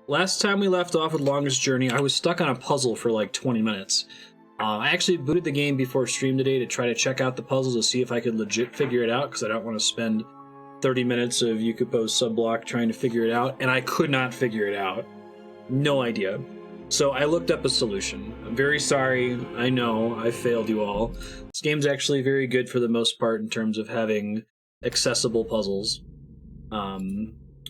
last time we left off with Longest Journey, I was stuck on a puzzle for like 20 minutes. I actually booted the game before stream today to try to check out the puzzle to see if I could legit figure it out, because I don't want to spend 30 minutes of Yukupo's subblock trying to figure it out, and I could not figure it out. No idea. So I looked up a solution. I'm very sorry. I know I failed you all. This game's actually very good for the most part in terms of having accessible puzzles.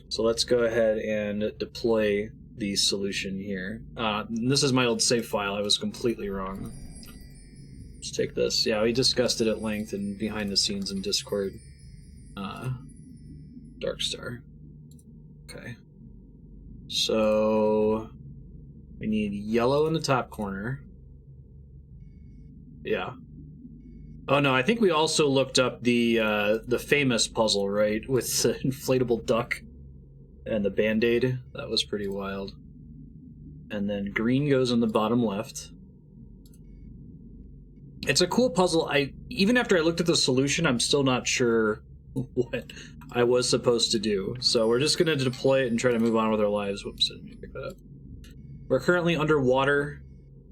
So let's go ahead and deploy the solution here. This is my old save file. I was completely wrong. Let's take this. Yeah, we discussed it at length and behind the scenes in Discord. Darkstar. Okay. So we need yellow in the top corner. Yeah. Oh no, I think we also looked up the famous puzzle, right? With the inflatable duck and the band-aid. That was pretty wild. And then green goes in the bottom left. It's a cool puzzle. Even after I looked at the solution, I'm still not sure what I was supposed to do. So we're just going to deploy it and try to move on with our lives. Whoops, I didn't pick that up. We're currently underwater.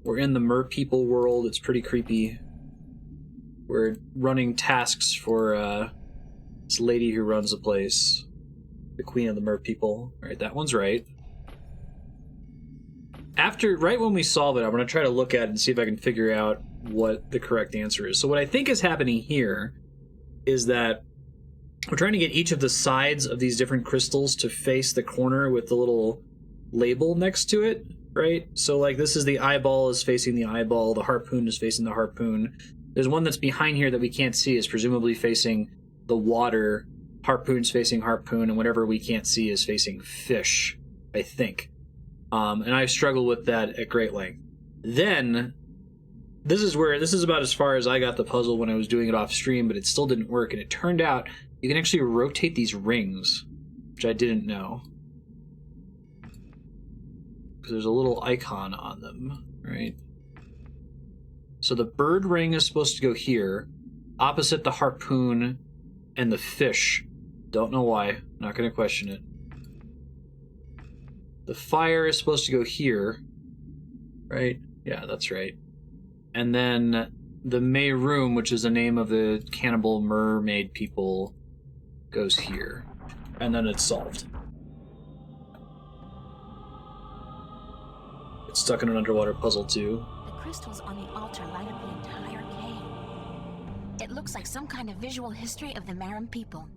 We're in the mer people world. It's pretty creepy. We're running tasks for this lady who runs the place. The queen of the mer people. Alright, that one's right. Right when we solve it, I'm going to try to look at it and see if I can figure out what the correct answer is. So what I think is happening here is that we're trying to get each of the sides of these different crystals to face the corner with the little label next to it, right? So like this is the eyeball is facing the eyeball, the harpoon is facing the harpoon. There's one that's behind here that we can't see, is presumably facing the water, harpoon's facing harpoon, and whatever we can't see is facing fish, I think. And I struggle with that at great length. Then, this is about as far as I got the puzzle when I was doing it off stream, but it still didn't work, and it turned out you can actually rotate these rings, which I didn't know. Because there's a little icon on them, right? So the bird ring is supposed to go here, opposite the harpoon and the fish. Don't know why. Not going to question it. The fire is supposed to go here, right? Yeah, that's right. And then the Maerum, which is the name of the cannibal mermaid people, goes here. And then it's solved. It's stuck in an underwater puzzle too. The crystals on the altar light up the entire cave. It looks like some kind of visual history of the Maerum people.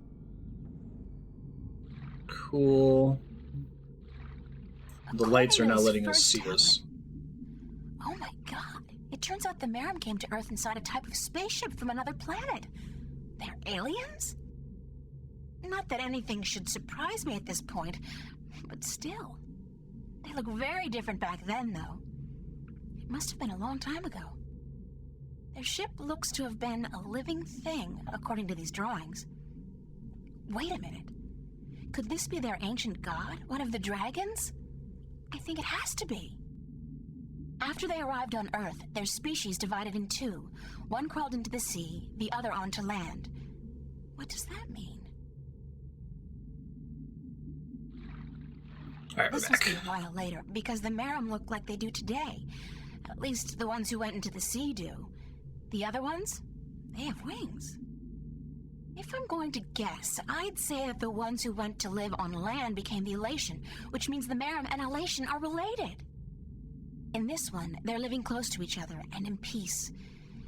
Cool. The lights are now letting us see this. Oh my god. It turns out the Maerum came to Earth inside a type of spaceship from another planet. They're aliens? Not that anything should surprise me at this point, but still. They look very different back then, though. It must have been a long time ago. Their ship looks to have been a living thing, according to these drawings. Wait a minute. Could this be their ancient god, one of the dragons? I think it has to be. After they arrived on Earth, their species divided in two. One crawled into the sea, the other onto land. What does that mean? All right, This must be a while later, because the Maerum look like they do today. At least the ones who went into the sea do. The other ones? They have wings. If I'm going to guess, I'd say that the ones who went to live on land became the Elation, which means the Maerum and Elation are related. In this one, they're living close to each other and in peace.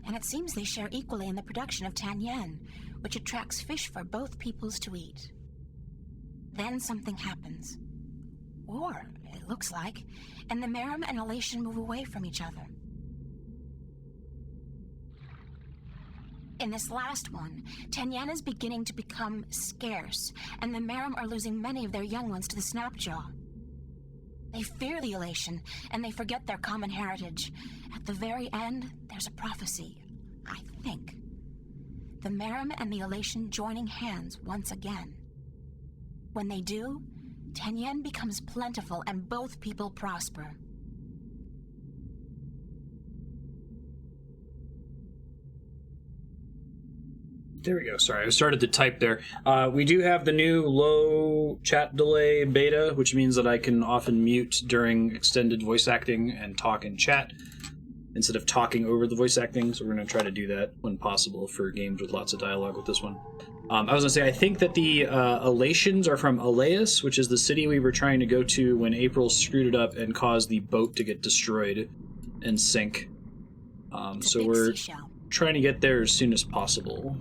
And it seems they share equally in the production of tanyen, which attracts fish for both peoples to eat. Then something happens. Or, it looks like, and the Maerum and Elation move away from each other. In this last one, tanyen is beginning to become scarce, and the Maerum are losing many of their young ones to the snapjaw. They fear the Elation, and they forget their common heritage. At the very end, there's a prophecy, I think. The Maerum and the Elation joining hands once again. When they do, tanyen becomes plentiful and both people prosper. There we go. Sorry, I started to type there. We do have the new low chat delay beta, which means that I can often mute during extended voice acting and talk in chat instead of talking over the voice acting. So we're going to try to do that when possible for games with lots of dialogue with this one. I was going to say, I think that the Elations are from Elaeus, which is the city we were trying to go to when April screwed it up and caused the boat to get destroyed and sink. So we're trying to get there as soon as possible.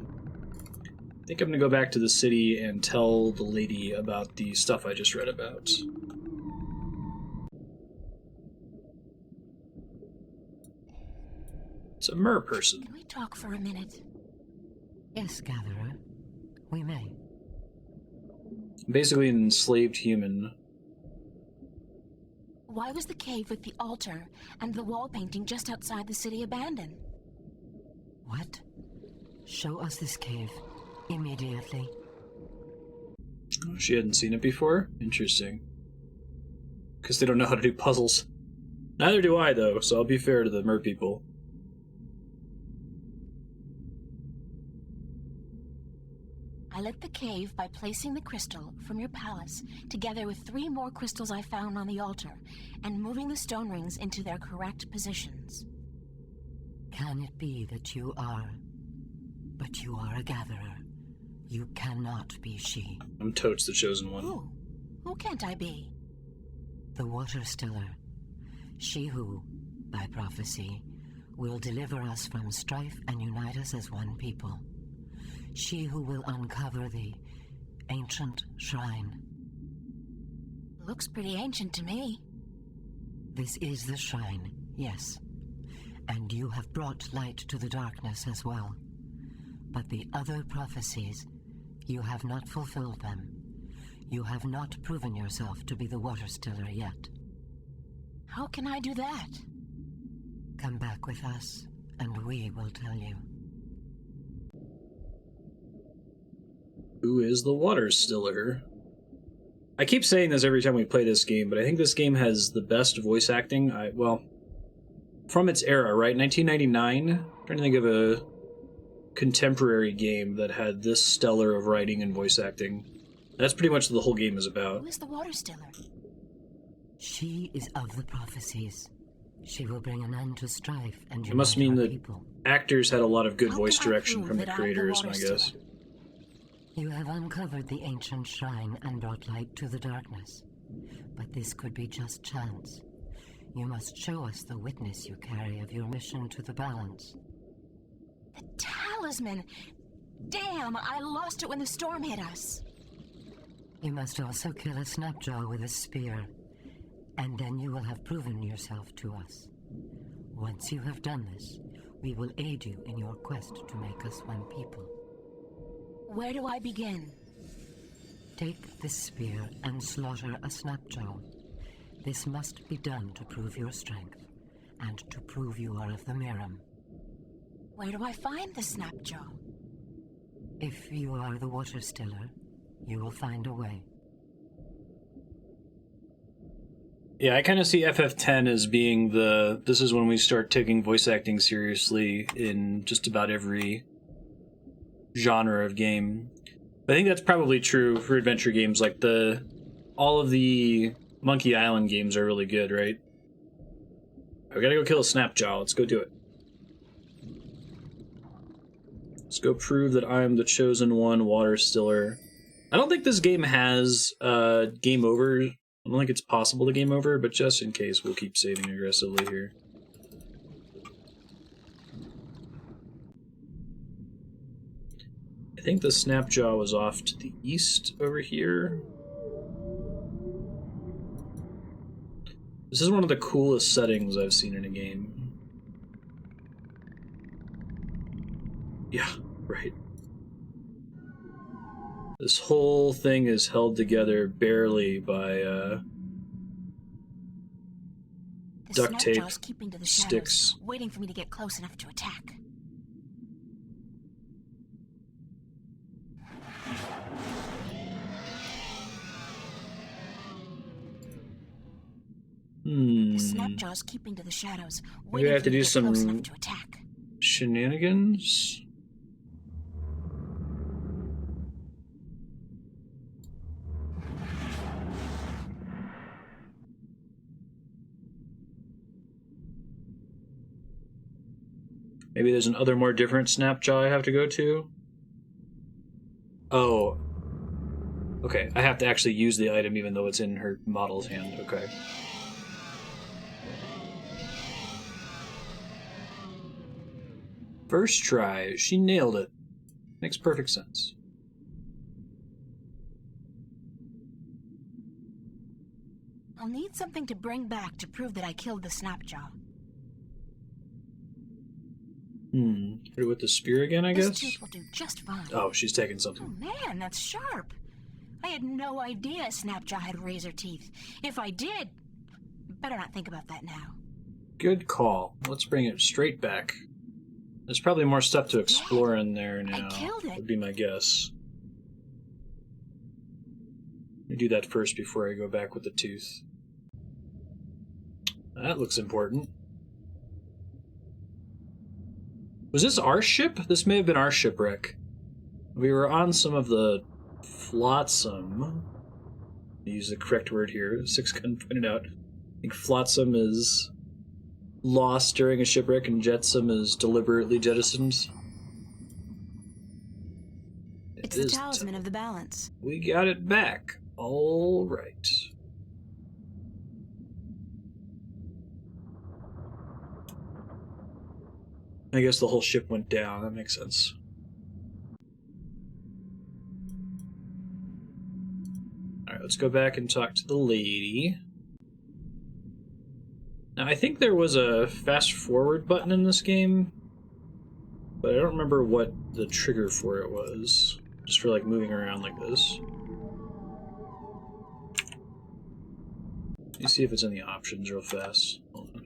I think I'm going to go back to the city and tell the lady about the stuff I just read about. It's a mer person. Can we talk for a minute? Yes, Gatherer. We may. Basically an enslaved human. Why was the cave with the altar and the wall painting just outside the city abandoned? What? Show us this cave. Immediately. Oh, she hadn't seen it before? Interesting. Because they don't know how to do puzzles. Neither do I, though, so I'll be fair to the mer people. I lit the cave by placing the crystal from your palace together with 3 more crystals I found on the altar and moving the stone rings into their correct positions. Can it be that you are... But you are a gatherer. You cannot be she. I'm totes the chosen one. Who can't I be? The Waterstiller. She who, by prophecy, will deliver us from strife and unite us as one people. She who will uncover the ancient shrine. Looks pretty ancient to me. This is the shrine, yes. And you have brought light to the darkness as well. But the other prophecies, you have not fulfilled them. You have not proven yourself to be the Waterstiller yet. How can I do that? Come back with us, and we will tell you. Who is the Waterstiller? I keep saying this every time we play this game, but I think this game has the best voice acting. Well, from its era, right? 1999? I'm trying to think of a contemporary game that had this stellar of writing and voice acting. That's pretty much what the whole game is about. Who is the Waterstiller? She is of the prophecies. She will bring an end to strife and unite It must mean our that people. Actors had a lot of good How voice can I direction prove from the that I'm the creators, I Waterstiller? guess. You have uncovered the ancient shrine and brought light to the darkness. But this could be just chance. You must show us the witness you carry of your mission to the balance. The talisman! Damn, I lost it when the storm hit us. You must also kill a snapjaw with a spear, and then you will have proven yourself to us. Once you have done this, we will aid you in your quest to make us one people. Where do I begin? Take this spear and slaughter a snapjaw. This must be done to prove your strength, and to prove you are of the Maerum. Where do I find the snapjaw? If you are the Waterstiller, you will find a way. Yeah, I kind of see FF10 as being this is when we start taking voice acting seriously in just about every genre of game. But I think that's probably true for adventure games. Like all of the Monkey Island games are really good, right? I gotta go kill a snapjaw. Let's go do it. Let's go prove that I'm the chosen one, Waterstiller. I don't think this game has game over. I don't think it's possible to game over, but just in case, we'll keep saving aggressively here. I think the snapjaw was off to the east over here. This is one of the coolest settings I've seen in a game. Yeah, right. This whole thing is held together barely by duct tape, keeping to the shadows, sticks. waiting for me to get close enough to attack. The snapjaw's keeping to the shadows, Maybe I waiting have for to me do to get close some enough to attack. shenanigans? Maybe there's another more different snapjaw I have to go to? Oh. Okay, I have to actually use the item even though it's in her model's hand. Okay. First try. She nailed it. Makes perfect sense. I'll need something to bring back to prove that I killed the snapjaw. Hit it with the spear again, I This guess? tooth will do just fine. Oh, she's taking Oh something. man, that's sharp. I had no idea snapjaw had razor teeth. If I did, better not think about that now. Good call. Let's bring it straight back. There's probably more stuff to explore in there now. I killed it. Would be my guess. Let me do that first before I go back with the tooth. That looks important. Was this our ship? This may have been our shipwreck. We were on some of the flotsam. I use the correct word here. Six Gun pointed out. I think flotsam is lost during a shipwreck and jetsam is deliberately jettisoned. It's the talisman of the balance. We got it back. All right. I guess the whole ship went down. That makes sense. Alright, let's go back and talk to the lady. Now, I think there was a fast forward button in this game, but I don't remember what the trigger for it was. Just for, like, moving around like this. Let me see if it's in the options real fast. Hold on.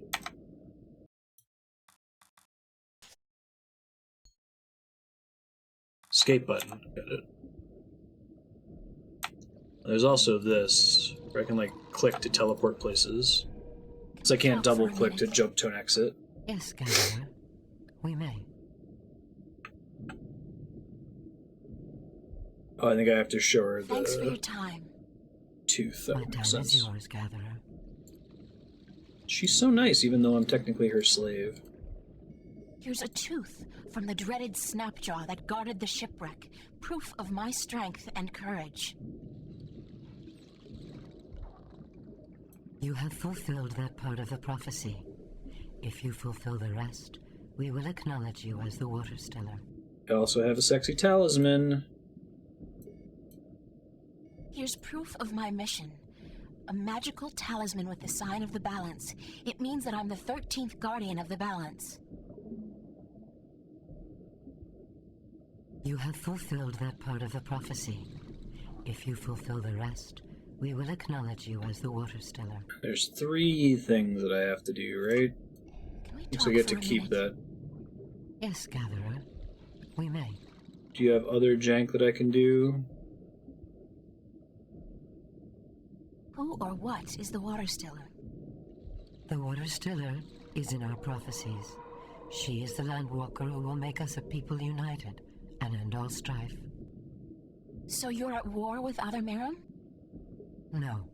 Escape button. Got it. There's also this, where I can, like, click to teleport places. So I can't double click to jump to an exit. Yes, Gatherer. We may. Oh, I think I have to show her the Thanks for your time. tooth. That My would make time sense. is yours, Gatherer. She's so nice, even though I'm technically her slave. Here's a tooth from the dreaded snapjaw that guarded the shipwreck. Proof of my strength and courage. You have fulfilled that part of the prophecy. If you fulfill the rest, we will acknowledge you as the Waterstiller. I also have a sexy talisman. Here's proof of my mission. A magical talisman with the sign of the balance. It means that I'm the 13th guardian of the balance. You have fulfilled that part of the prophecy. If you fulfill the rest, we will acknowledge you as the Waterstiller. There's 3 things that I have to do, right? Can we So talk I get for to a keep minute? that. Yes, Gatherer. We may. Do you have other jank that I can do? Who or what is the Waterstiller? The Waterstiller is in our prophecies. She is the landwalker who will make us a people united and end all strife. So you're at war with other Maerum? No.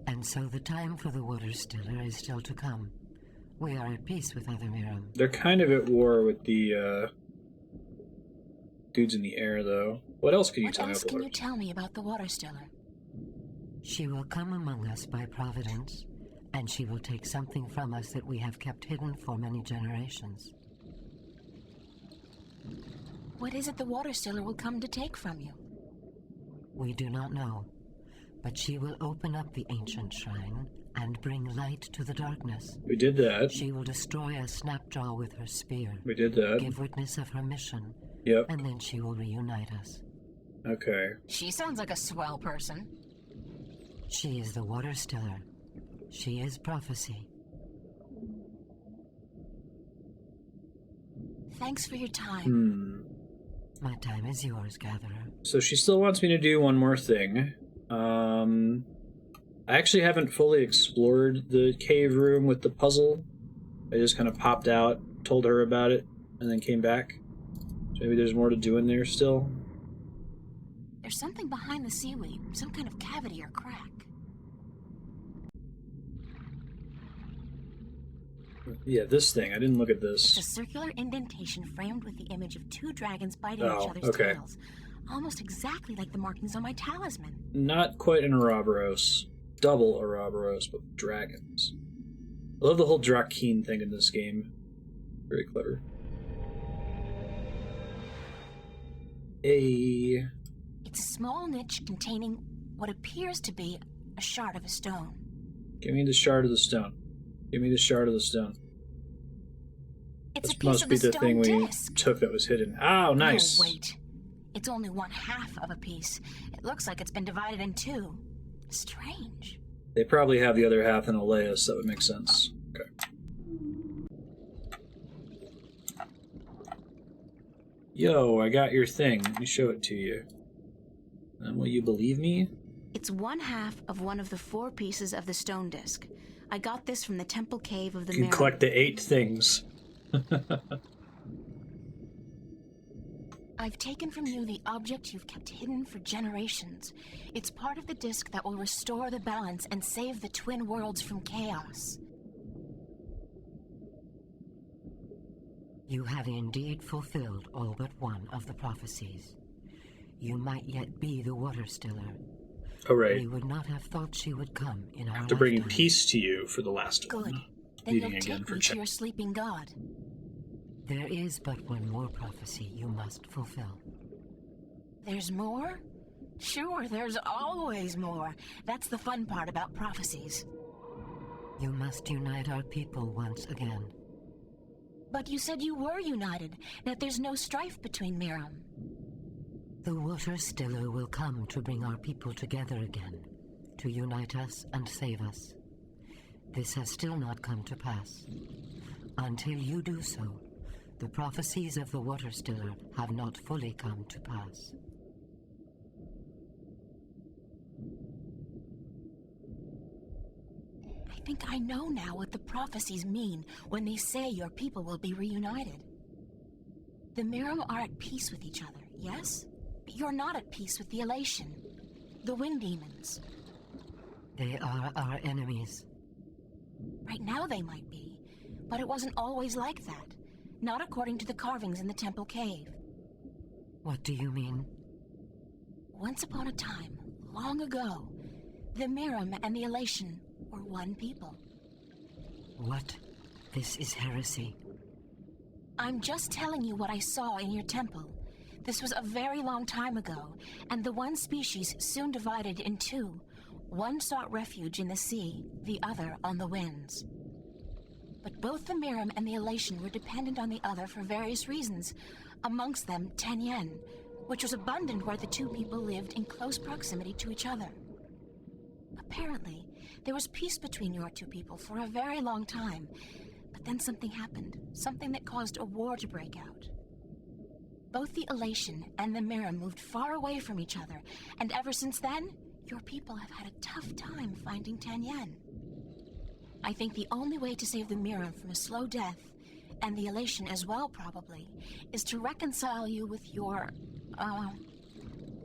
And so the time for the Waterstiller is still to come. We are at peace with other Maerum. They're kind of at war with the dudes in the air, though. What else can you What tell me else about the can you Waterstiller? tell me about the Waterstiller? She will come among us by providence, and she will take something from us that we have kept hidden for many generations. What is it the Waterstiller will come to take from you? We do not know, but she will open up the ancient shrine and bring light to the darkness. We did that. She will destroy a snapjaw with her spear, We did that. give witness of her mission, Yep. and then she will reunite us. Okay. She sounds like a swell person. She is the Waterstiller. She is prophecy. Thanks for your time. My time is yours, Gatherer. So she still wants me to do one more thing. I actually haven't fully explored the cave room with the puzzle. I just kind of popped out, told her about it, and then came back. So maybe there's more to do in there still. There's something behind the seaweed, some kind of cavity or crack. Yeah, this thing. I didn't look at It's a this. circular indentation framed with the image of two dragons biting Oh, each other's okay. tails. Almost exactly like the markings on my talisman. Not quite an Ouroboros. Double Ouroboros, but with dragons. I love the whole Drakeen thing in this game. Very clever. It's a small niche containing what appears to be a shard of a stone. Give me the shard of the stone. Give me the shard of the stone. It's This a piece must of be the the stone thing we disc. took that was hidden. Oh, nice. No, wait. It's only one half of a piece. It looks like it's been divided in two. Strange. They probably have the other half in Elias. That would make sense. Okay. Yo, I got your thing. Let me show it to you. And will you believe me? It's one half of one of the 4 pieces of the stone disc. I got this from the temple cave of the You can Maerum. collect the 8 things. I've taken from you the object you've kept hidden for generations. It's part of the disc that will restore the balance and save the twin worlds from chaos. You have indeed fulfilled all but one of the prophecies. You might yet be the Waterstiller. Oh, right. We would not have thought she would come in our After bringing lifetime. peace to you for the last Good. one. Then Meeting you'll again take for me to check. your sleeping god. There is but one more prophecy you must fulfill. There's more? Sure, there's always more. That's the fun part about prophecies. You must unite our people once again. But you said you were united, that there's no strife between Maerum. The Waterstiller will come to bring our people together again, to unite us and save us. This has still not come to pass. Until you do so, the prophecies of the Waterstiller have not fully come to pass. I think I know now what the prophecies mean when they say your people will be reunited. The Maerum are at peace with each other, yes? But you're not at peace with the Elation, the Wing Demons. They are our enemies. Right now they might be, but it wasn't always like that. Not according to the carvings in the temple cave. What do you mean? Once upon a time, long ago, the Maerum and the Elation were one people. What? This is heresy. I'm just telling you what I saw in your temple. This was a very long time ago, and the one species soon divided in two. One sought refuge in the sea, the other on the winds. But both the Maerum and the Elation were dependent on the other for various reasons, amongst them Tenyen, which was abundant where the two people lived in close proximity to each other. Apparently, there was peace between your two people for a very long time, but then something happened, something that caused a war to break out. Both the Elation and the Maerum moved far away from each other, and ever since then, your people have had a tough time finding Tenyen. I think the only way to save the Maerum from a slow death, and the Elation as well probably, is to reconcile you with your,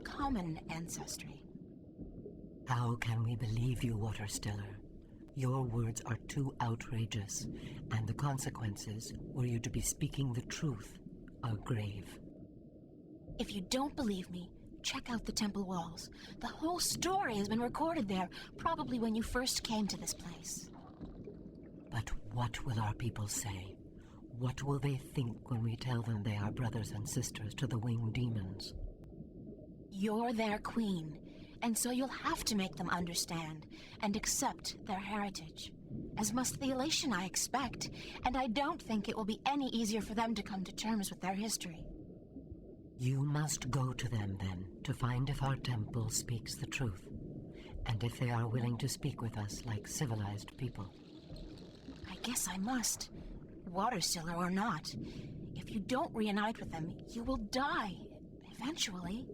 common ancestry. How can we believe you, Waterstiller? Your words are too outrageous, and the consequences, were you to be speaking the truth, are grave. If you don't believe me, check out the temple walls. The whole story has been recorded there, probably when you first came to this place. But what will our people say? What will they think when we tell them they are brothers and sisters to the winged demons? You're their queen, and so you'll have to make them understand and accept their heritage. As must the Elation, I expect, and I don't think it will be any easier for them to come to terms with their history. You must go to them, then, to find if our temple speaks the truth, and if they are willing to speak with us like civilized people. I guess I must, Waterstiller or not. If you don't reunite with them, you will die, eventually.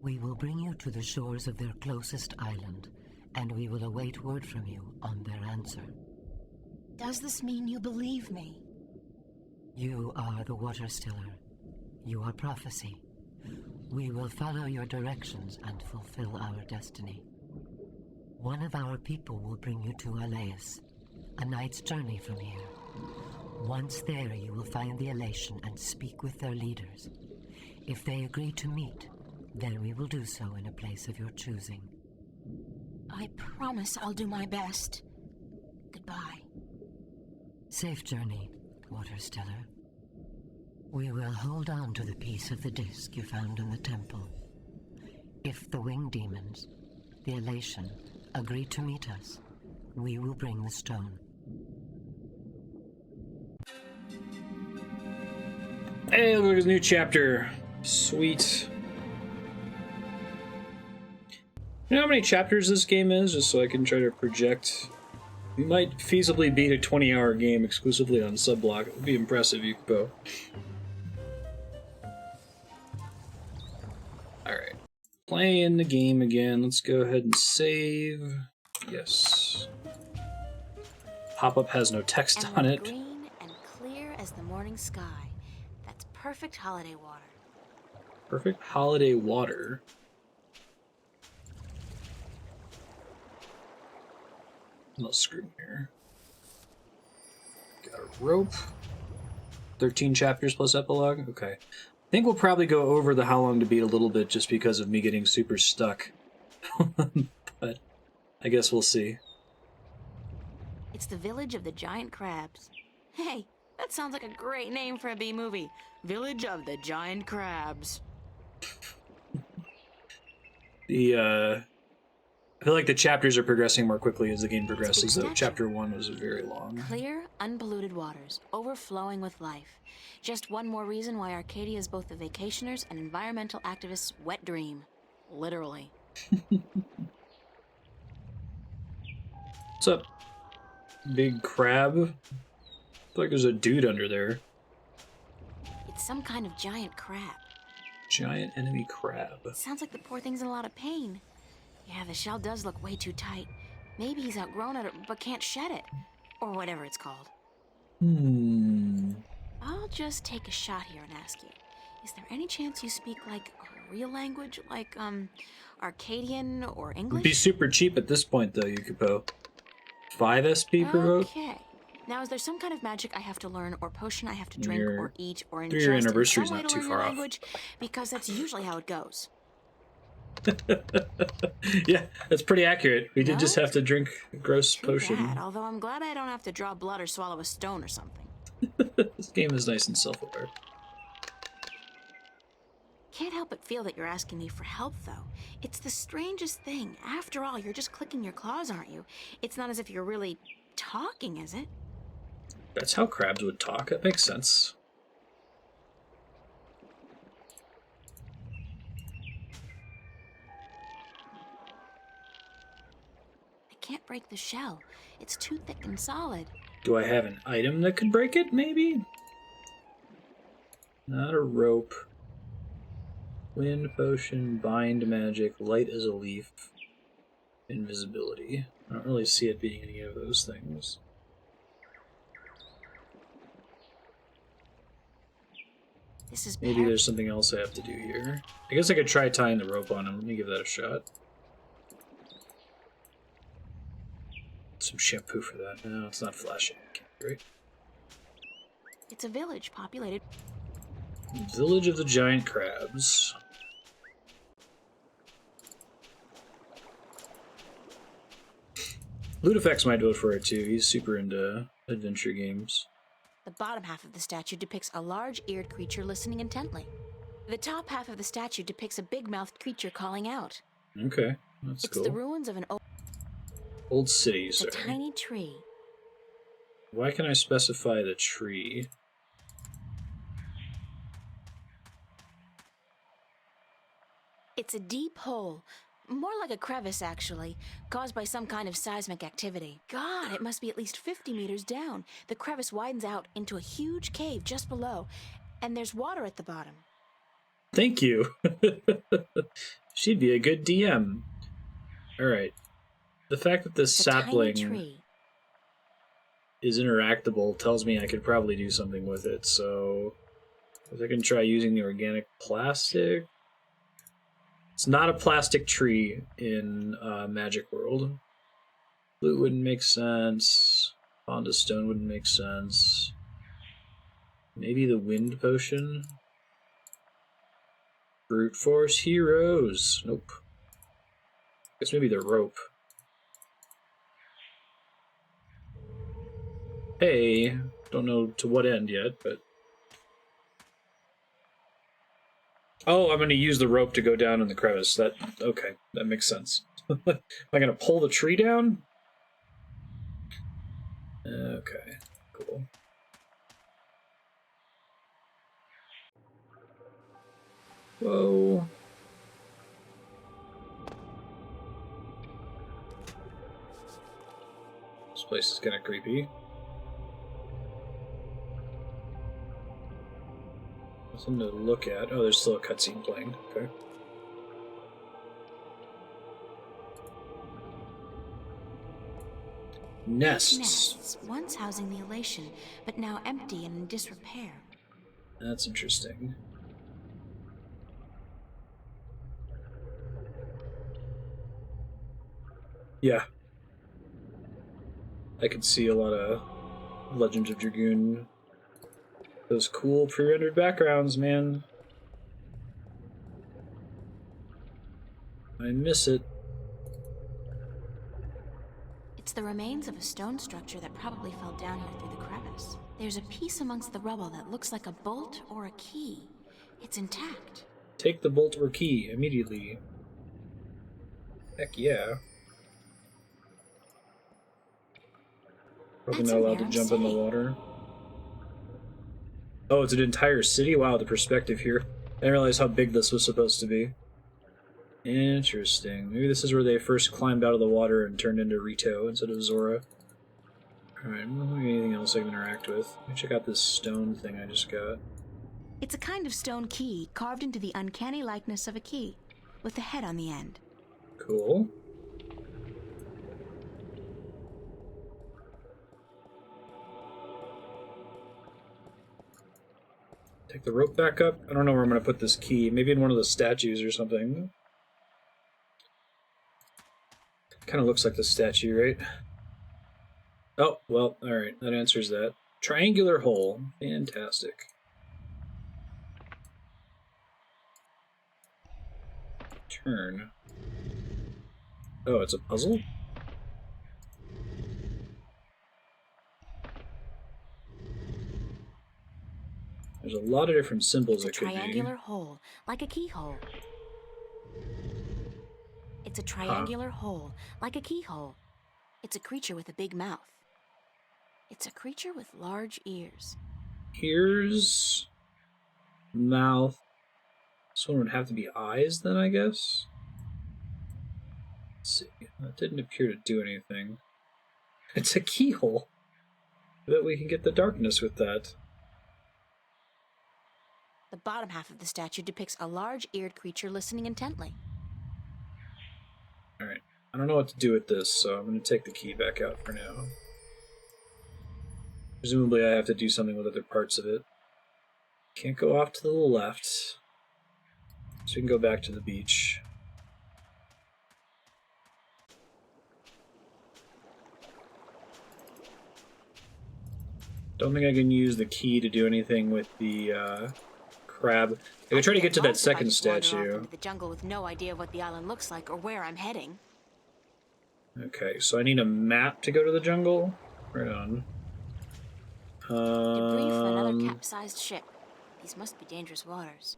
We will bring you to the shores of their closest island, and we will await word from you on their answer. Does this mean you believe me? You are the Waterstiller. You are prophecy. We will follow your directions and fulfill our destiny. One of our people will bring you to Elias. a night's journey from here. Once there, you will find the elation and speak with their leaders. If they agree to meet, then we will do so in a place of your choosing. I promise I'll do my best. Goodbye. Safe journey, Waterstiller. We will hold on to the piece of the disc you found in the temple. If the winged demons, the elation, agree to meet us, we will bring the stone. Hey, look, there's a new chapter. Sweet. You know how many chapters this game is, just so I can try to project? We might feasibly beat a 20-hour game exclusively on Subblock. It would be impressive, Yukipo. Alright. Playing the game again. Let's go ahead and save. Yes. Pop-up has no text on it. Green and clear as the morning sky. That's perfect holiday water. Perfect holiday water. No screw here. Got a rope. 13 chapters plus epilogue. Okay. I think we'll probably go over the how long to beat a little bit just because of me getting super stuck. But I guess we'll see. It's the village of the giant crabs. Hey, that sounds like a great name for a B movie. Village of the Giant Crabs. I feel like the chapters are progressing more quickly as the game progresses, though. Chapter 1 was very long. Clear, unpolluted waters, overflowing with life. Just one more reason why Arcadia is both the vacationers' and environmental activists' wet dream. Literally. What's up, big crab? I feel like there's a dude under there. It's some kind of giant crab. Giant enemy crab. Sounds like the poor thing's in a lot of pain. Yeah, the shell does look way too tight. Maybe he's outgrown it, but can't shed it. Or whatever it's called. I'll just take a shot here and ask you. Is there any chance you speak, like, a real language? Like, Arcadian or English? It'd be super cheap at this point, though, Yukipo. 5 SP per vote? Okay. Now, is there some kind of magic I have to learn, or potion I have to drink, or eat, or ingest? Your anniversary's in some way not to too learn far your off. language? Because that's usually how it goes. Yeah, that's pretty accurate. We did No? just have to drink a gross Too potion. bad, although I'm glad I don't have to draw blood or swallow a stone or something. This game is nice and self-aware. Can't help but feel that you're asking me for help, though. It's the strangest thing. After all, you're just clicking your claws, aren't you? It's not as if you're really talking, is it? That's how crabs would talk. That makes sense. I can't break the shell. It's too thick and solid. Do I have an item that could break it, maybe? Not a rope. Wind potion, bind magic, light as a leaf, invisibility. I don't really see it being any of those things. This is Maybe there's something else I have to do here. I guess I could try tying the rope on him. Let me give that a shot. Some shampoo for that. No, it's not flashing. Right? It's a village populated. Village of the Giant Crabs. Ludefex might vote for it too. He's super into adventure games. The bottom half of the statue depicts a large-eared creature listening intently. The top half of the statue depicts a big-mouthed creature calling out. Okay, that's It's cool. the ruins of an Old city, a sorry. tiny tree. Why can I specify the tree? It's a deep hole, more like a crevice actually, caused by some kind of seismic activity. God, it must be at least 50 meters down. The crevice widens out into a huge cave just below, and there's water at the bottom. Thank you. She'd be a good DM. Alright. The fact that this It's a tiny sapling tree. is interactable tells me I could probably do something with it, so if I can try using the organic plastic. It's not a plastic tree in Magic World. Blue wouldn't make sense. Bond of stone wouldn't make sense. Maybe the wind potion? Brute force heroes. Nope. Guess maybe the rope. Hey, don't know to what end yet, but... Oh, I'm going to use the rope to go down in the crevice. Okay, that makes sense. Am I going to pull the tree down? Okay, cool. Whoa. This place is kind of creepy. Nothing to look at. Oh, there's still a cutscene playing. Okay. Nests. Once housing the elation, but now empty and in disrepair. That's interesting. Yeah. I could see a lot of Legends of Dragoon. Those cool pre-rendered backgrounds, man. I miss it. It's the remains of a stone structure that probably fell down here through the crevice. There's a piece amongst the rubble that looks like a bolt or a key. It's intact. Take the bolt or key immediately. Heck yeah. Probably That's not a allowed to Maerum jump in the city. water. Oh, it's an entire city? Wow, the perspective here. I didn't realize how big this was supposed to be. Interesting. Maybe this is where they first climbed out of the water and turned into Rito instead of Zora. Alright, anything else I can interact with? Let me check out this stone thing I just got. It's a kind of stone key carved into the uncanny likeness of a key, with the head on the end. Cool. Take the rope back up. I don't know where I'm going to put this key. Maybe in one of the statues or something. Kind of looks like the statue, right? Oh, well, alright. That answers that. Triangular hole. Fantastic. Turn. Oh, it's a puzzle? There's a lot of different symbols It's it a could be. triangular hole, like a keyhole. It's a triangular hole, like a keyhole. It's a creature with a big mouth. It's a creature with large ears. Ears, mouth. This one would have to be eyes, then, I guess? Let's see. That didn't appear to do anything. It's a keyhole. I bet we can get the darkness with that. The bottom half of the statue depicts a large-eared creature listening intently. Alright. I don't know what to do with this, so I'm going to take the key back out for now. Presumably I have to do something with other parts of it. Can't go off to the left. So we can go back to the beach. Don't think I can use the key to do anything with the crab. I could try to get to that second statue. The jungle with no idea what the island looks like or where I'm heading. Okay, so I need a map to go to the jungle. Right on. Debris from another capsized ship. These must be dangerous waters.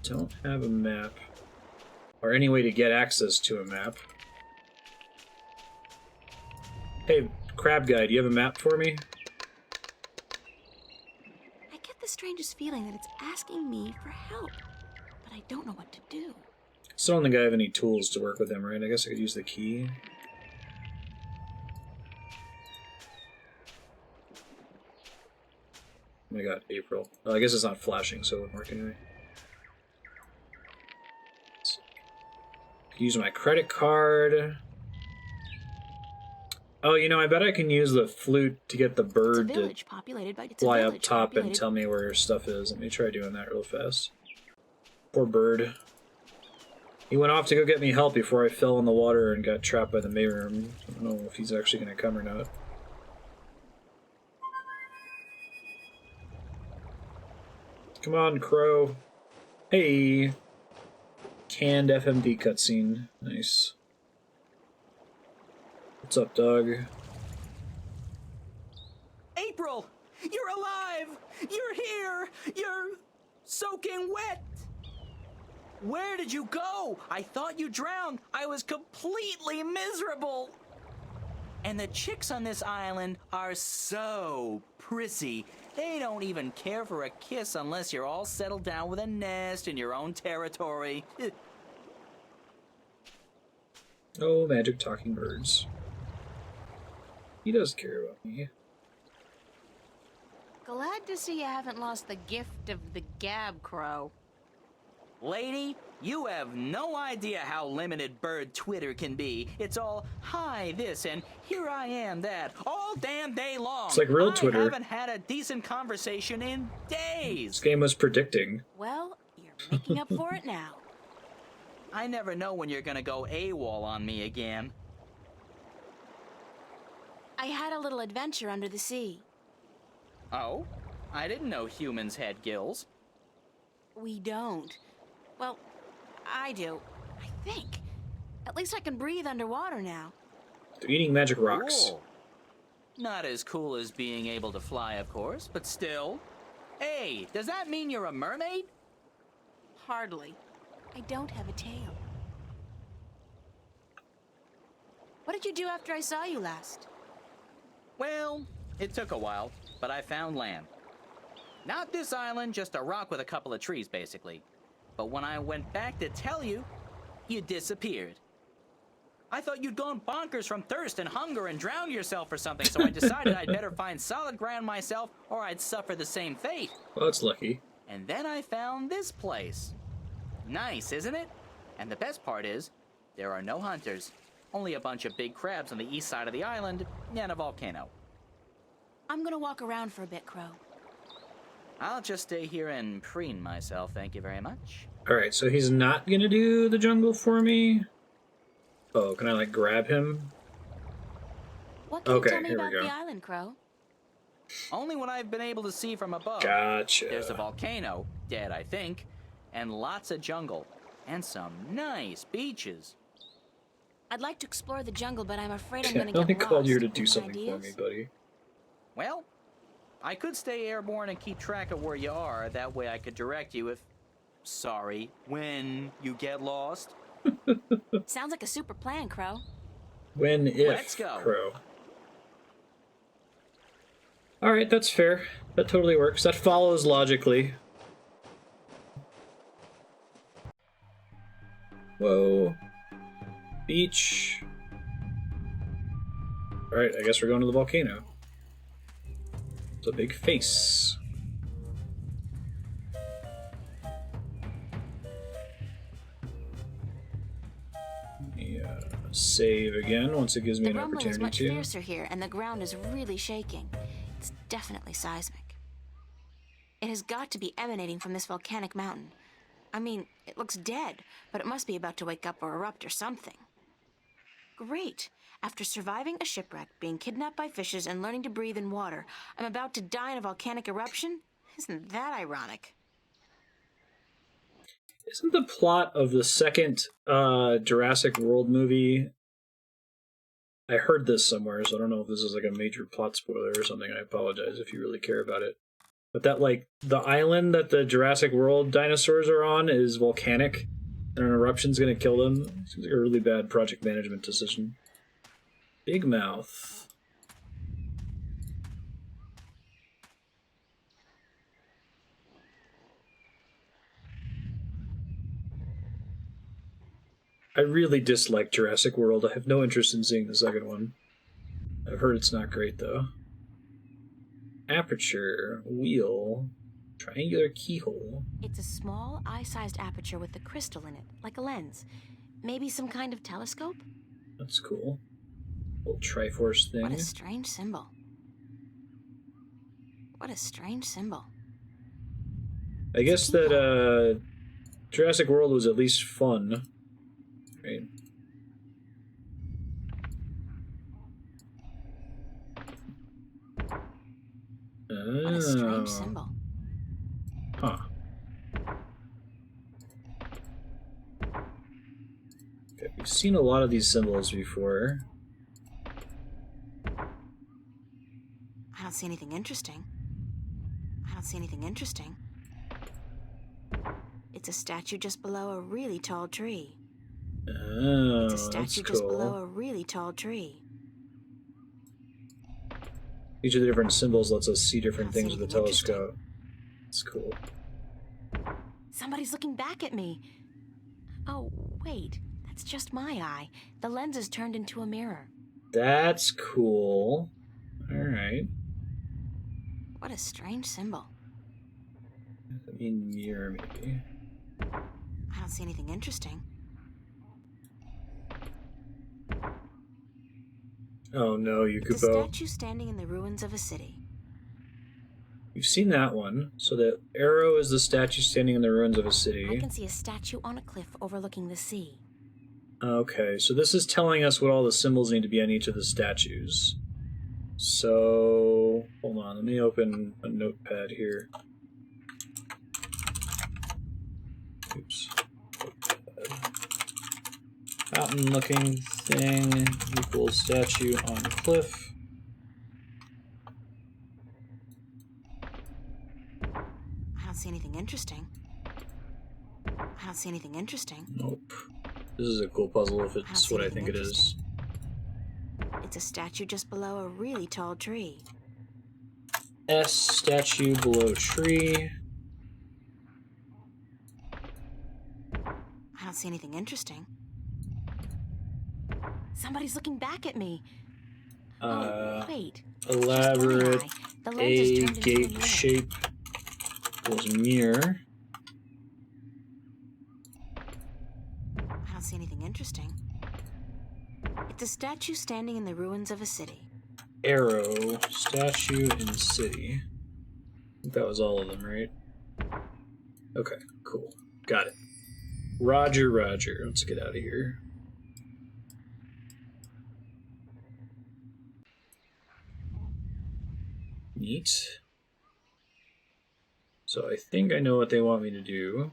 Don't have a map. Or any way to get access to a map. Hey, crab guy, do you have a map for me? I get the strangest feeling that it's asking me for help, but I don't know what to do. Still don't think I have any tools to work with him, right? I guess I could use the key. Oh my god, April. Oh, I guess it's not flashing, so it wouldn't work anyway. Use my credit card. Oh, you know, I bet I can use the flute to get the bird to fly up top and tell me where stuff is. Let me try doing that real fast. Poor bird. He went off to go get me help before I fell in the water and got trapped by the Maerum. I don't know if he's actually going to come or not. Come on, Crow. Hey. Canned FMV cutscene. Nice. What's up, dog? April! You're alive! You're here! You're soaking wet! Where did you go? I thought you drowned. I was completely miserable. And the chicks on this island are so prissy. They don't even care for a kiss unless you're all settled down with a nest in your own territory. Oh, magic talking birds. He does care about me. Glad to see you haven't lost the gift of the gab, Crow. Lady, you have no idea how limited bird Twitter can be. It's all, hi this and here I am that, all damn day long. It's like real Twitter. I haven't had a decent conversation in days. This game was predicting. Well, you're making up for it now. I never know when you're gonna go AWOL on me again. I had a little adventure under the sea. Oh? I didn't know humans had gills. We don't. Well, I do. I think. At least I can breathe underwater now. They're eating magic rocks. Cool. Not as cool as being able to fly, of course, but still. Hey, does that mean you're a mermaid? Hardly. I don't have a tail. What did you do after I saw you last? Well, it took a while, but I found land. Not this island, just a rock with a couple of trees, basically. But when I went back to tell you, you disappeared. I thought you'd gone bonkers from thirst and hunger and drowned yourself or something, so I decided I'd better find solid ground myself or I'd suffer the same fate. Well, that's lucky. And then I found this place. Nice, isn't it? And the best part is, there are no hunters. Only a bunch of big crabs on the east side of the island and a volcano. I'm gonna walk around for a bit, Crow. I'll just stay here and preen myself, thank you very much. Alright, so he's not gonna do the jungle for me? Oh, can I, like, grab him? What can you tell me here we about go. the island, Crow? Only what I've been able to see from above. Gotcha. There's a volcano, dead I think, and lots of jungle, and some nice beaches. I'd like to explore the jungle, but I'm afraid I'm I gonna get only lost. called you to do Any something for ideas? me, buddy. Well, I could stay airborne and keep track of where you are. That way I could direct you if... Sorry, when you get lost. Sounds like a super plan, Crow. When, if, Let's go. Crow. Alright, that's fair. That totally works. That follows logically. Whoa. Beach. Alright, I guess we're going to the volcano. It's a big face. Save again once it gives me The an rumbling is opportunity much to. fiercer here, and the ground is really shaking. It's definitely seismic. It has got to be emanating from this volcanic mountain. I mean, it looks dead, but it must be about to wake up or erupt or something. Great. After surviving a shipwreck, being kidnapped by fishes, and learning to breathe in water, I'm about to die in a volcanic eruption? Isn't that ironic? Isn't the plot of the second Jurassic World movie... I heard this somewhere, so I don't know if this is like a major plot spoiler or something. I apologize if you really care about it. But that, like, the island that the Jurassic World dinosaurs are on is volcanic, and an eruption's gonna kill them. Seems like a really bad project management decision. Big mouth. I really dislike Jurassic World. I have no interest in seeing the second one. I've heard it's not great, though. Aperture, wheel, triangular keyhole. It's a small, eye-sized aperture with a crystal in it, like a lens. Maybe some kind of telescope? That's cool. Little Triforce thing. What a strange symbol. What a strange symbol. I guess that Jurassic World was at least fun. Right. What a strange symbol. Huh. seen a lot of these symbols before. I don't see anything interesting. I don't see anything interesting. It's a statue just below a really tall tree. Oh, It's a statue that's just below cool. a really tall tree. Each of the different symbols lets us see different I don't see things with the anything interesting. telescope. It's cool. Somebody's looking back at me. Oh, wait. That's just my eye. The lens is turned into a mirror. That's cool. Alright. What a strange symbol. I mean, mirror, maybe. I don't see anything interesting. Oh no, It's a Yukupo. statue standing in the ruins of a city. You've seen that one. So the arrow is the statue standing in the ruins of a I city. can see a statue on a cliff overlooking the sea. Okay, so this is telling us what all the symbols need to be on each of the statues. So, hold on, let me open a notepad here. Oops. Mountain looking thing equals statue on cliff. I don't see anything interesting. I don't see anything interesting. Nope. This is a cool puzzle if I don't it's see what I anything think it is. interesting. It's a statue just below a really tall tree. S, statue below tree. I don't see anything interesting. Somebody's looking back at me. Oh, wait. It's just my Elaborate eye. The lens is A turned into a gate mirror. shape equals mirror. I don't see anything interesting. It's a statue standing in the ruins of a city. Arrow, statue in city. I think that was all of them, right? Okay, cool. Got it. Roger, Roger. Let's get out of here. Neat. So I think I know what they want me to do.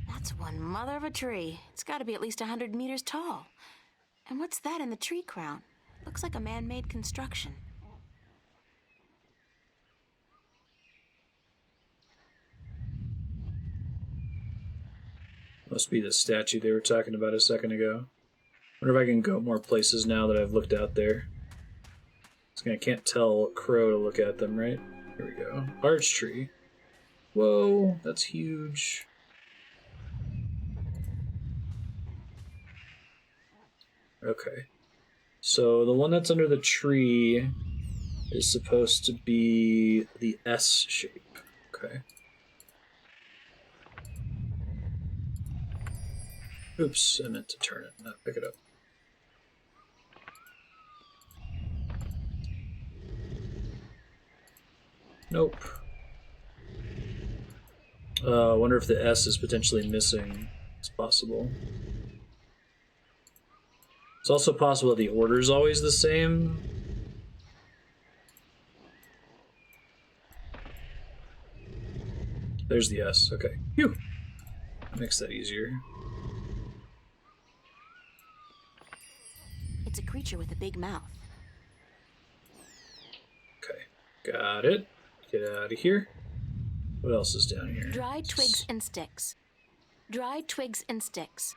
That's one mother of a tree. It's got to be at least 100 meters tall. And what's that in the tree crown? Looks like a man-made construction. Must be the statue they were talking about a second ago. Wonder if I can go more places now that I've looked out there. I can't tell what crow to look at them, right? Here we go. Large tree. Whoa, that's huge. Okay. So the one that's under the tree is supposed to be the S shape. Okay. Oops, I meant to turn it, not pick it up. Nope. I wonder if the S is potentially missing. It's possible. It's also possible that the order is always the same. There's the S. Okay. Phew. Makes that easier. It's a creature with a big mouth. Okay. Got it. Get out of here. What else is down here? Dried twigs and sticks. Dried twigs and sticks.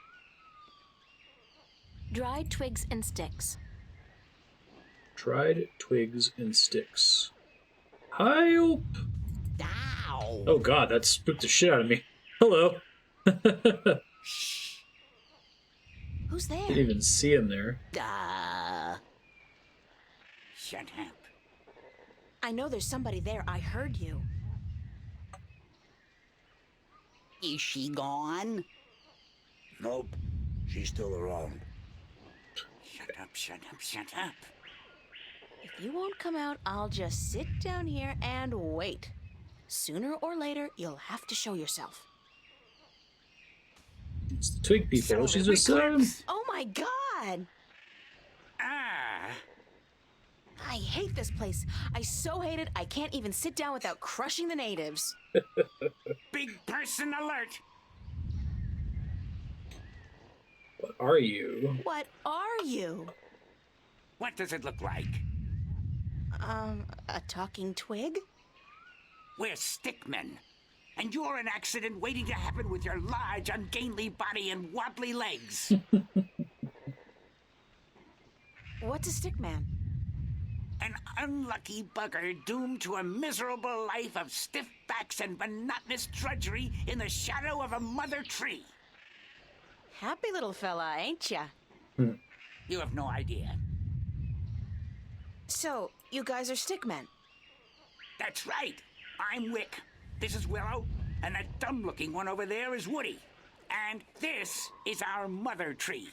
Dried twigs and sticks. Dried twigs and sticks. Help! Ow! Oh god, that spooked the shit out of me. Hello. Who's there? Didn't even see him there. Shut up. I know there's somebody there. I heard you. Is she gone? Nope. She's still around. Shut up, shut up, shut up. If you won't come out, I'll just sit down here and wait. Sooner or later, you'll have to show yourself. It's the twig people. So She's the just Wiggles. Oh my god! Ah! I hate this place. I so hate it, I can't even sit down without crushing the natives. Big person alert! are you? What are you? What does it look like? A talking twig? We're stickmen. And you're an accident waiting to happen with your large, ungainly body and wobbly legs. What's a stickman? An unlucky bugger doomed to a miserable life of stiff backs and monotonous drudgery in the shadow of a mother tree. Happy little fella, ain't ya? You have no idea. So, you guys are stickmen? That's right. I'm Wick. This is Willow. And that dumb-looking one over there is Woody. And this is our mother tree.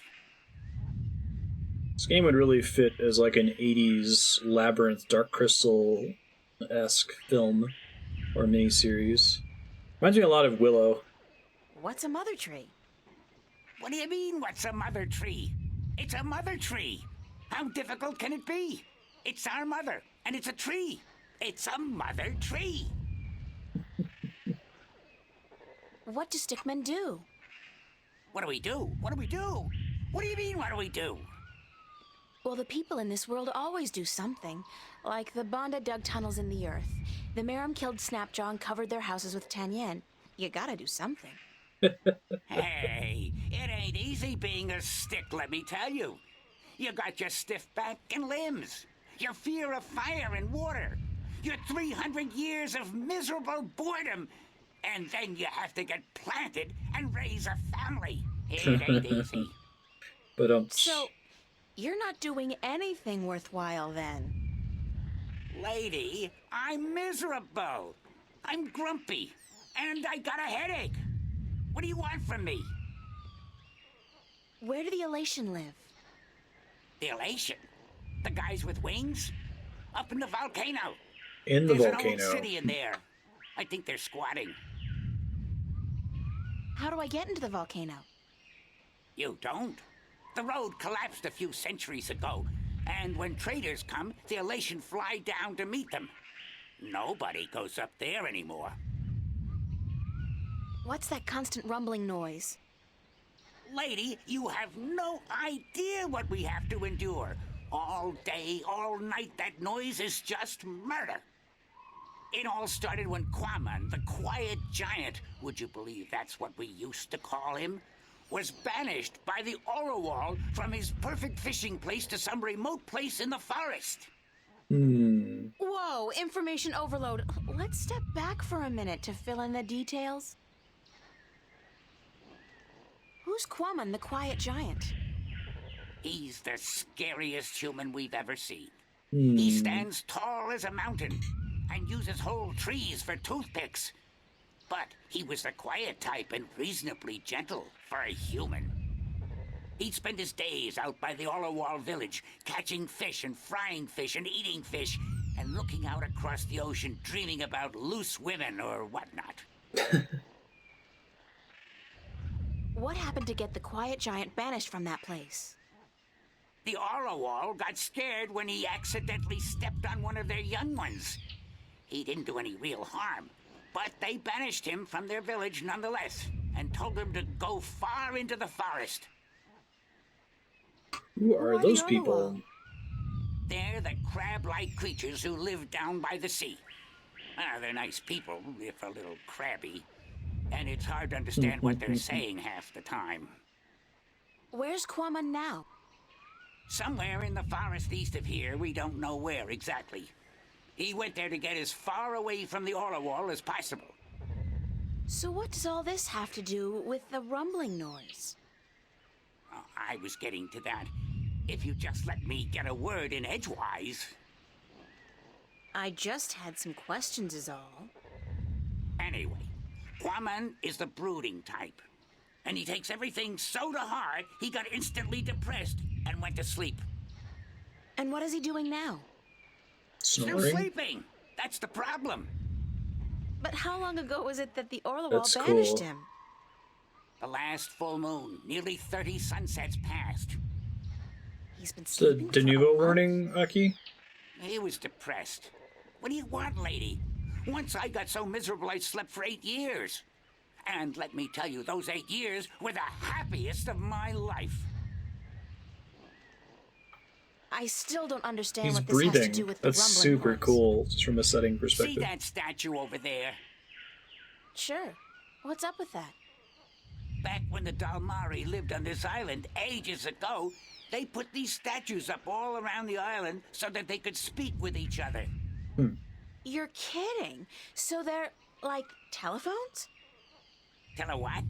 This game would really fit as like an 80s Labyrinth Dark Crystal-esque film or miniseries. Reminds me a lot of Willow. What's a mother tree? What do you mean, what's a mother tree? It's a mother tree. How difficult can it be? It's our mother, and it's a tree. It's a mother tree. What do stickmen do? What do we do? What do we do? What do you mean, what do we do? Well, the people in this world always do something. Like the Banda dug tunnels in the earth. The Maerum killed Snapjaw and covered their houses with Tanyan. You gotta do something. Hey, it ain't easy being a stick, let me tell you. You got your stiff back and limbs, your fear of fire and water, your 300 years of miserable boredom, and then you have to get planted and raise a family. It ain't easy. But So, you're not doing anything worthwhile then? Lady, I'm miserable. I'm grumpy, and I got a headache. What do you want from me? Where do the Elation live? The Elation? The guys with wings? Up in the volcano. in the There's volcano. an old city in there. I think they're squatting. How do I get into the volcano? You don't. The road collapsed a few centuries ago, and when traders come, the Elation fly down to meet them. Nobody goes up there anymore. What's that constant rumbling noise? Lady, you have no idea what we have to endure. All day, all night, that noise is just murder. It all started when Quaman, the quiet giant, would you believe that's what we used to call him, was banished by the Orlowol from his perfect fishing place to some remote place in the forest. Whoa, information overload. Let's step back for a minute to fill in the details. Who's Quaman, the quiet giant? He's the scariest human we've ever seen. He stands tall as a mountain and uses whole trees for toothpicks. But he was the quiet type and reasonably gentle for a human. He'd spend his days out by the Orlowol village, catching fish and frying fish and eating fish, and looking out across the ocean, dreaming about loose women or whatnot. What happened to get the quiet giant banished from that place? The Orlowol got scared when he accidentally stepped on one of their young ones. He didn't do any real harm, but they banished him from their village nonetheless, and told him to go far into the forest. Who are the those Orlowol? people? They're the crab-like creatures who live down by the sea. They're nice people, if a little crabby. And it's hard to understand what they're saying half the time. Where's Quaman now? Somewhere in the forest east of here, we don't know where exactly. He went there to get as far away from the Orlowol as possible. So what does all this have to do with the rumbling noise? I was getting to that. If you just let me get a word in edgewise. I just had some questions is all. Anyway, Quaman is the brooding type. And he takes everything so to heart, he got instantly depressed and went to sleep. And what is he doing now? Still Snoring? sleeping. That's the problem. But how long ago was it that the Orlowol That's banished cool. him? The last full moon, nearly 30 sunsets passed. He's been The sleeping for de a novo month? warning, Aki? He was depressed. What do you want, lady? Once I got so miserable I slept for 8 years. And let me tell you, those 8 years were the happiest of my life. I still don't understand He's what this has to breathing. do with That's the rumbling super horns. cool, just from a setting See perspective. that statue over there? Sure. What's up with that? Back when the Dalmari lived on this island ages ago, they put these statues up all around the island so that they could speak with each other. You're kidding. So they're like telephones? Tell her what?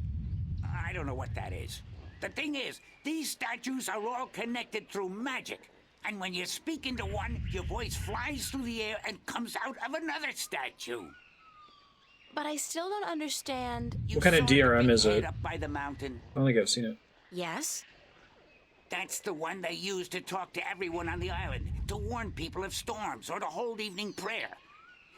I don't know what that is. The thing is, these statues are all connected through magic. And when you speak into one, your voice flies through the air and comes out of another statue. But I still don't understand. What kind of saw the DRM big is head it? Up by the mountain. I don't think I've seen it. Yes? That's the one they use to talk to everyone on the island, to warn people of storms or to hold evening prayer.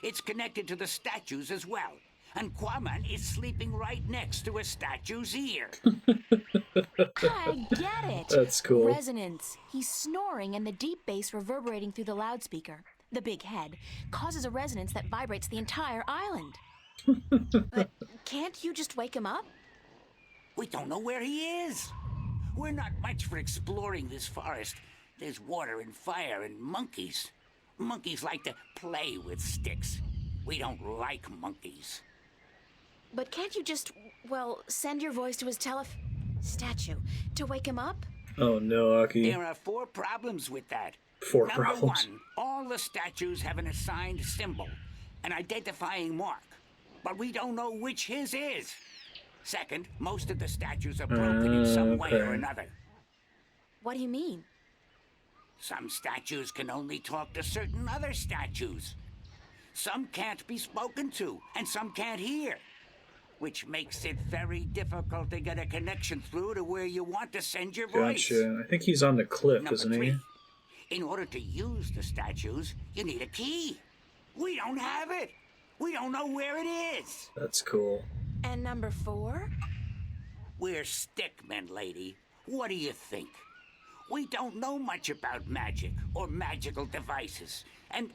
It's connected to the statues as well. And Quaman is sleeping right next to a statue's ear. I get it. That's cool. Resonance. He's snoring and the deep bass reverberating through the loudspeaker, the big head, causes a resonance that vibrates the entire island. But can't you just wake him up? We don't know where he is. We're not much for exploring this forest. There's water and fire and monkeys. Monkeys like to play with sticks. We don't like monkeys. But can't you just, well, send your voice to his statue to wake him up? Oh no, Aki. There are 4 problems with that. 4 Number problems. 1, all the statues have an assigned symbol, an identifying mark, but we don't know which his is. Second, most of the statues are broken in some way or Okay. another. What do you mean? Some statues can only talk to certain other statues. Some can't be spoken to, and some can't hear, which makes it very difficult to get a connection through to where you want to send your voice. Gotcha. I think he's on the cliff, Number isn't 3, he? in order to use the statues, you need a key. We don't have it. We don't know where it is. That's cool. And number 4? We're stickmen, lady. What do you think? We don't know much about magic or magical devices. And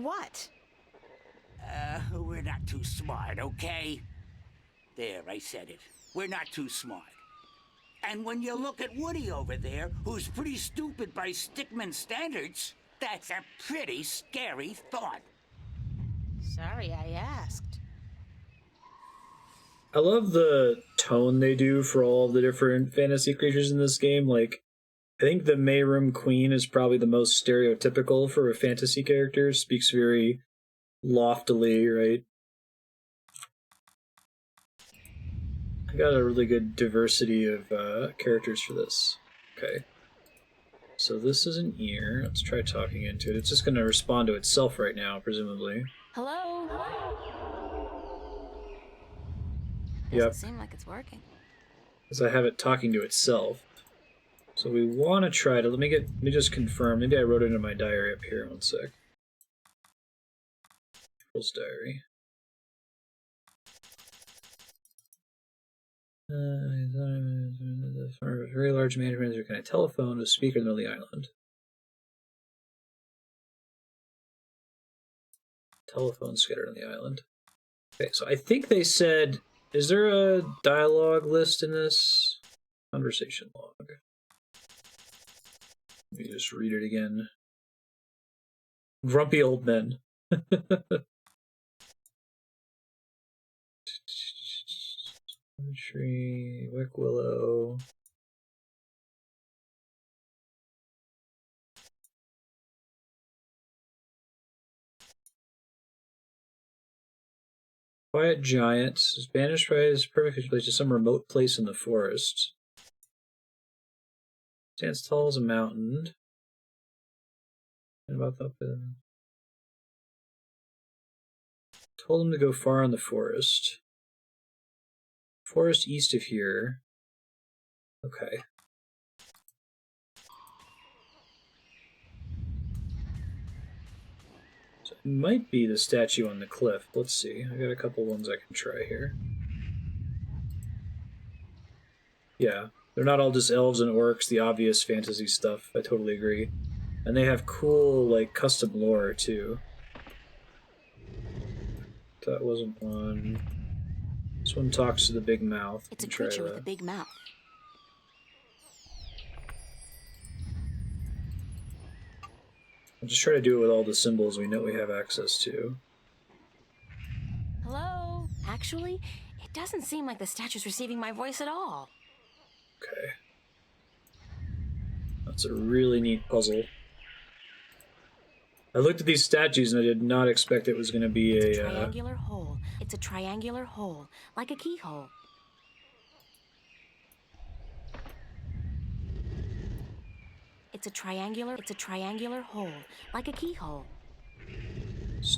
what? we're not too smart, okay? There, I said it. We're not too smart. And when you look at Woody over there, who's pretty stupid by stickman standards, that's a pretty scary thought. Sorry I asked. I love the tone they do for all the different fantasy creatures in this game. Like, I think the Maerum Queen is probably the most stereotypical for a fantasy character. Speaks very loftily, right? I got a really good diversity of characters for this. Okay. So this is an ear. Let's try talking into it. It's just going to respond to itself right now, presumably. Hello? Yep. Doesn't seem like it's working. Because I have it talking to itself. So we want to try to, let me just confirm. Maybe I wrote it in my diary up here. One sec. People's diary. The farm of a very large management kind of telephone with a speaker in the middle of the island. Telephone scattered on the island. Okay, so I think they said, is there a dialogue list in this? Conversation log. Let me just read it again. Grumpy old men. Tree, Wick Willow. Quiet giant is banished by his perfect place to some remote place in the forest. Stands tall as a mountain. And about up in. Told him to go far in the forest. Forest east of here. Okay. So it might be the statue on the cliff. Let's see. I got a couple ones I can try here. Yeah. They're not all just elves and orcs, the obvious fantasy stuff. I totally agree. And they have cool, like, custom lore, too. That wasn't one. This one talks to the big mouth. It's a Try creature with that. a big mouth. I'll just try to do it with all the symbols we know we have access to. Hello? Actually, it doesn't seem like the statue's receiving my voice at all. Okay. That's a really neat puzzle. I looked at these statues and I did not expect it was going to be It's a triangular hole. It's a triangular hole, like a keyhole. It's a triangular hole, like a keyhole.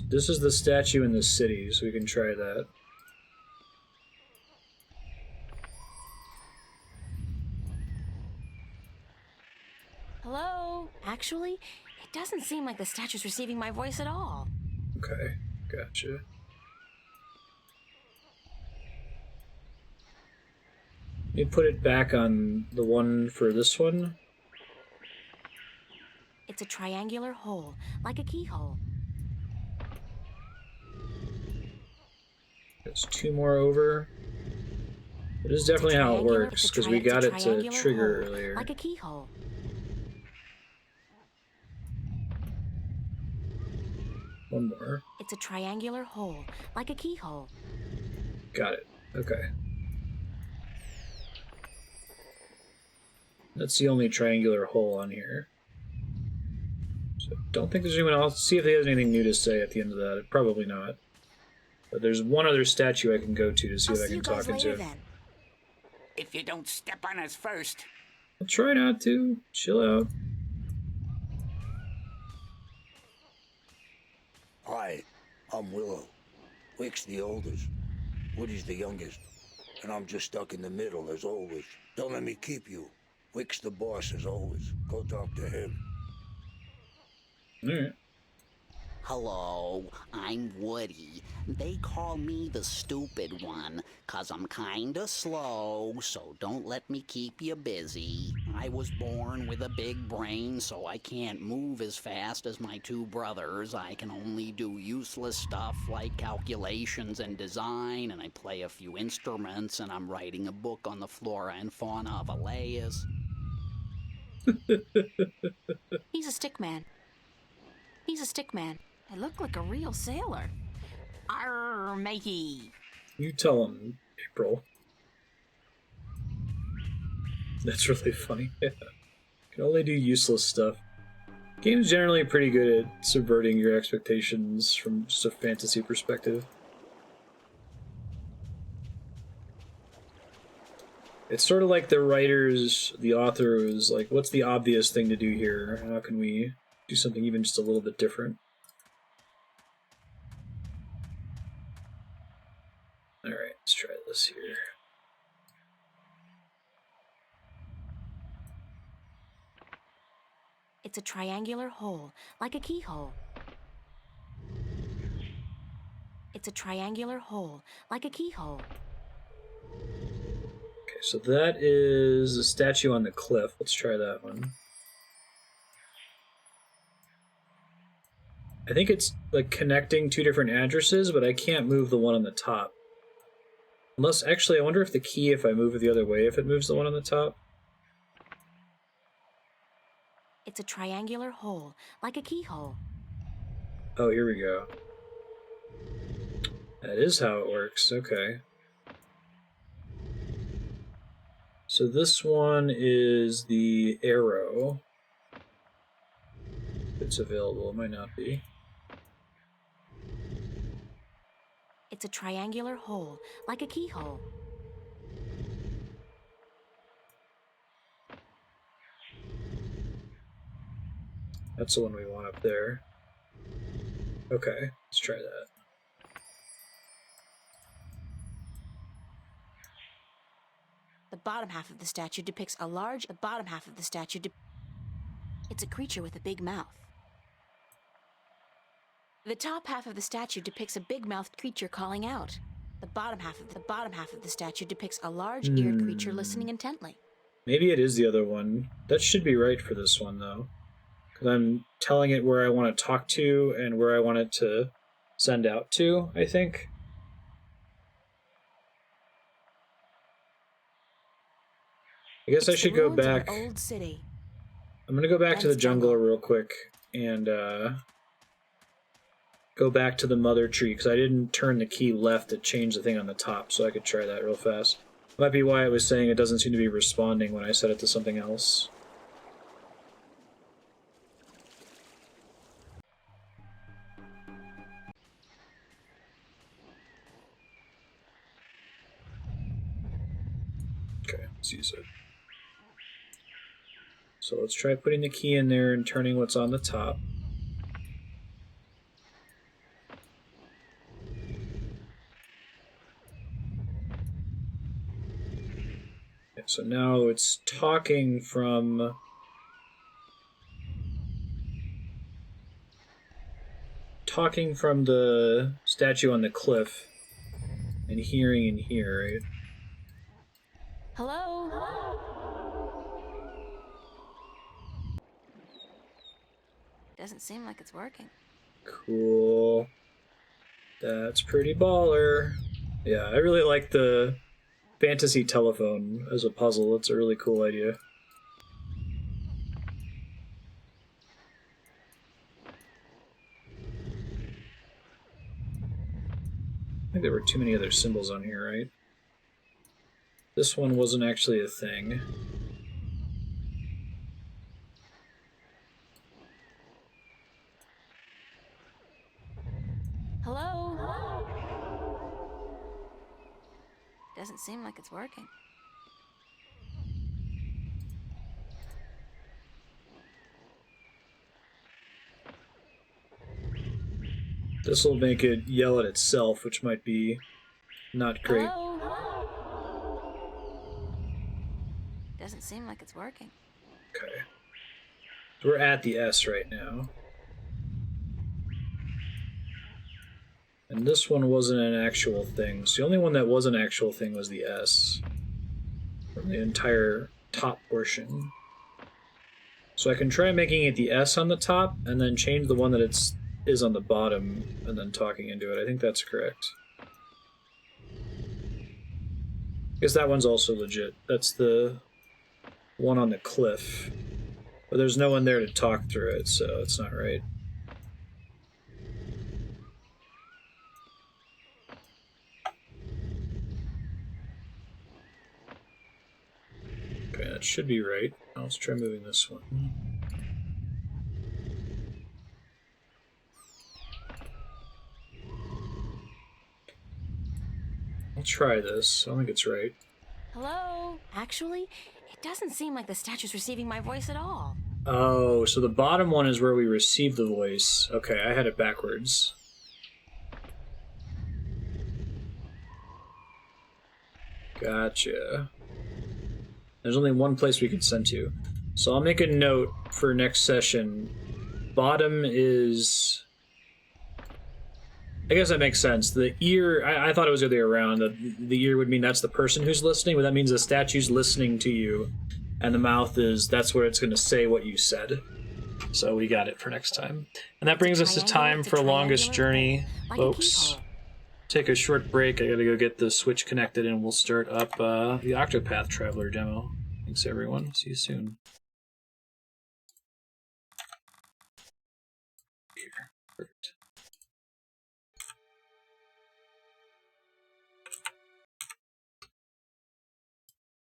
This is the statue in the city, so we can try that. Hello? Actually, it doesn't seem like the statue's receiving my voice at all. Okay, gotcha. Let me put it back on the one for this one. It's a triangular hole, like a keyhole. There's 2 more over. This is definitely how it works, because we got it to trigger earlier. Like a keyhole. One more. It's a triangular hole, like a keyhole. Got it. Okay. That's the only triangular hole on here. So don't think there's anyone else. See if he has anything new to say at the end of that. Probably not. But there's one other statue I can go to see if I can talk into. Then. If you don't step on us first. I'll try not to. Chill out. Hi, I'm Willow. Wick's the oldest. Woody's the youngest. And I'm just stuck in the middle as always. Don't let me keep you. Wick's the boss as always. Go talk to him. Alright. Hello, I'm Woody. They call me the stupid one, 'cause I'm kinda slow, so don't let me keep you busy. I was born with a big brain, so I can't move as fast as my 2 brothers. I can only do useless stuff like calculations and design, and I play a few instruments, and I'm writing a book on the flora and fauna of Elias. He's a stickman. He's a stickman. I look like a real sailor. Arr, matey. You tell him, April. That's really funny. Yeah. Can only do useless stuff. Game's generally pretty good at subverting your expectations from just a fantasy perspective. It's sort of like the author was like, what's the obvious thing to do here? How can we do something even just a little bit different? Alright, let's try this here. It's a triangular hole, like a keyhole. It's a triangular hole, like a keyhole. Okay, so that is a statue on the cliff. Let's try that one. I think it's like connecting 2 different addresses, but I can't move the one on the top. Unless, actually, I wonder if the key, if I move it the other way, if it moves the one on the top. It's a triangular hole, like a keyhole. Oh, here we go. That is how it works, okay. So this one is the arrow. It's available, it might not be. It's a triangular hole, like a keyhole. That's the one we want up there. Okay, let's try that. The bottom half of the statue depicts a large... The bottom half of the statue It's a creature with a big mouth. The top half of the statue depicts a big-mouthed creature calling out. The bottom half of the statue depicts a large-eared creature listening intently. Maybe it is the other one. That should be right for this one, though. Because I'm telling it where I want to talk to and where I want it to send out to, I think. I guess I should go back. Old city. I'm going to go back to the jungle real quick and go back to the mother tree, because I didn't turn the key left to change the thing on the top, so I could try that real fast. Might be why it was saying it doesn't seem to be responding when I set it to something else. Okay, let's use it. So let's try putting the key in there and turning what's on the top. Okay, so now it's talking from the statue on the cliff and hearing in here, right? Hello? Doesn't seem like it's working. Cool. That's pretty baller. Yeah, I really like the fantasy telephone as a puzzle. It's a really cool idea. I think there were too many other symbols on here, right? This one wasn't actually a thing. Hello? Doesn't seem like it's working. This will make it yell at itself, which might be not great. Hello? Doesn't seem like it's working. Okay. We're at the S right now. And this one wasn't an actual thing. So the only one that was an actual thing was the S. From the entire top portion. So I can try making it the S on the top, and then change the one that is on the bottom, and then talking into it. I think that's correct. I guess that one's also legit. That's the one on the cliff. But there's no one there to talk through it, so it's not right. Okay, that should be right. Now let's try moving this one. I'll try this. I don't think it's right. Hello? Actually, it doesn't seem like the statue's receiving my voice at all. Oh, so the bottom one is where we receive the voice. Okay, I had it backwards. Gotcha. There's only one place we could send to. So I'll make a note for next session. Bottom is... I guess that makes sense. The ear, I thought it was the other way around. The ear would mean that's the person who's listening, but that means the statue's listening to you. And the mouth is, that's where it's going to say what you said. So we got it for next time. And that brings us to time for Longest Journey, folks. Take a short break. I gotta go get the switch connected and we'll start up the Octopath Traveler demo. Thanks everyone. See you soon.